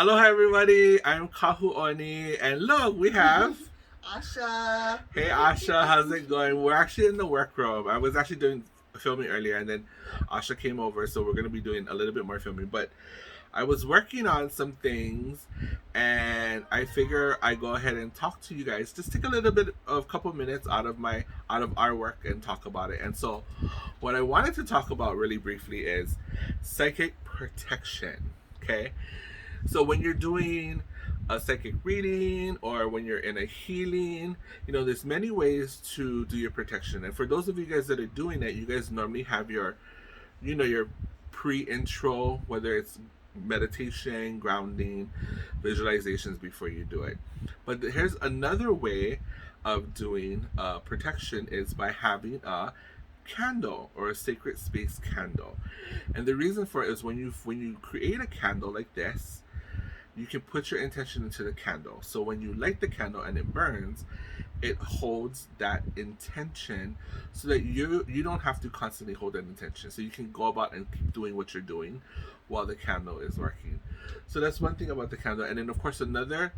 Aloha everybody, I'm Kahu Oni, and look, we have Asha. Hey Asha, how's it going? We're actually in the workroom. I was actually doing filming earlier, and then Asha came over, so we're gonna be doing a little bit more filming. But I was working on some things, and I figure I go ahead and talk to you guys. Just take a little bit of couple minutes out of our work and talk about it. And so, what I wanted to talk about really briefly is psychic protection. Okay, so when you're doing a psychic reading or when you're in a healing, there's many ways to do your protection. And for those of you guys that are doing it, you guys normally have your pre-intro, whether it's meditation, grounding, visualizations before you do it. But here's another way of doing protection is by having a candle or a sacred space candle. And the reason for it is when you create a candle like this, you can put your intention into the candle. So when you light the candle and it burns, it holds that intention so that you don't have to constantly hold that intention. So you can go about and keep doing what you're doing while the candle is working. So that's one thing about the candle. And then of course another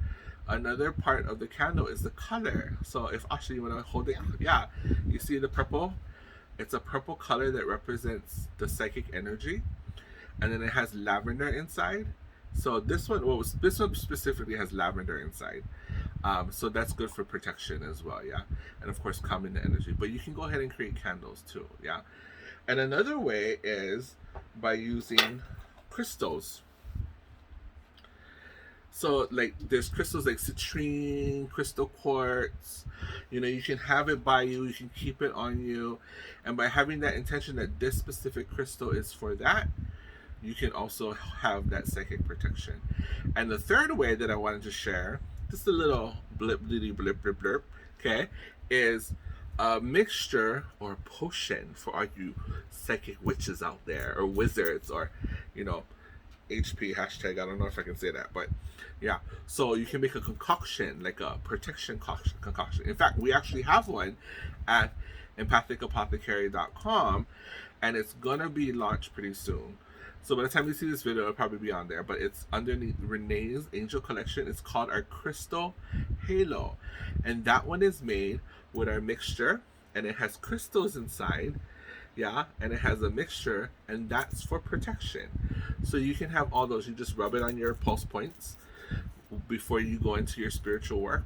part of the candle is the color. So if actually you want to hold it, yeah, you see the purple? It's a purple color that represents the psychic energy, and then it has lavender inside. So this one specifically has lavender inside. So that's good for protection as well, yeah. And of course, calming the energy. But you can go ahead and create candles too, yeah. And another way is by using crystals. So like there's crystals like citrine, crystal quartz. You can have it by you, you can keep it on you. And by having that intention that this specific crystal is for that, you can also have that psychic protection. And the third way that I wanted to share, just a little blip blip, okay, is a mixture or potion for all you psychic witches out there or wizards or HP hashtag. I don't know if I can say that, but yeah. So you can make a concoction, like a protection concoction. In fact, we actually have one at empathicapothecary.com, and it's gonna be launched pretty soon. So by the time you see this video, it'll probably be on there. But it's underneath Renee's Angel Collection. It's called our Crystal Halo, and that one is made with our mixture, and it has crystals inside. Yeah, and it has a mixture, and that's for protection. So you can have all those. You just rub it on your pulse points before you go into your spiritual work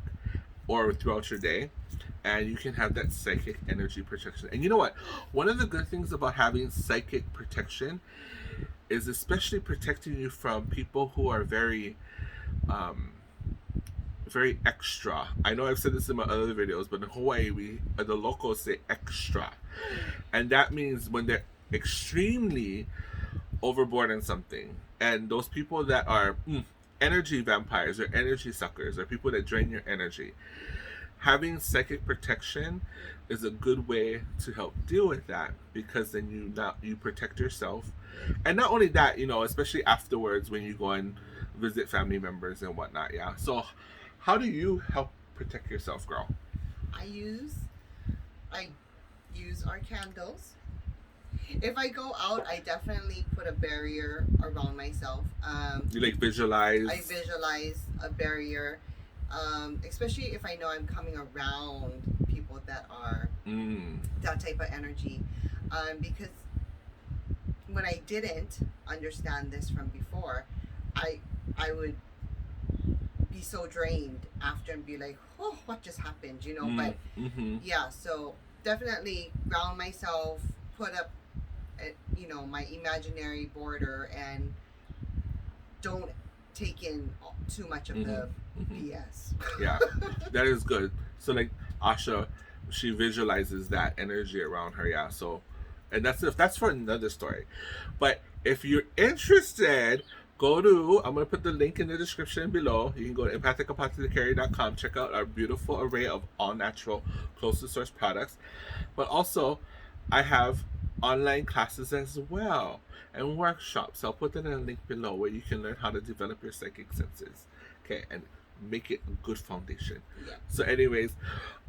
or throughout your day, and you can have that psychic energy protection. And you know what? One of the good things about having psychic protection is especially protecting you from people who are very very extra. I know I've said this in my other videos, but in Hawaii, the locals say extra, and that means when they're extremely overboard in something. And those people that are energy vampires or energy suckers or people that drain your energy, having psychic protection is a good way to help deal with that, because then you protect yourself. And not only that, especially afterwards when you go and visit family members and whatnot, yeah. So how do you help protect yourself, girl? I use our candles. If I go out, I definitely put a barrier around myself. You like visualize? I visualize a barrier, especially if I know I'm coming around people that are that type of energy. Because when I didn't understand this from before, I would be so drained after and be like, oh, what just happened, But yeah, so definitely ground myself, put up my imaginary border, and don't take in too much of the BS. Yeah, that is good. So like Asha, she visualizes that energy around her, yeah. So, and that's for another story. But if you're interested, I'm going to put the link in the description below. You can go to empathicapothecary.com, check out our beautiful array of all natural, close to source products. But also, I have online classes as well and workshops. I'll put that in a link below where you can learn how to develop your psychic senses. Okay, and make it a good foundation. Yeah. So anyways,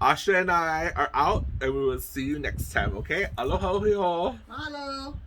Asha and I are out, and we will see you next time, okay? Aloha. Mahalo.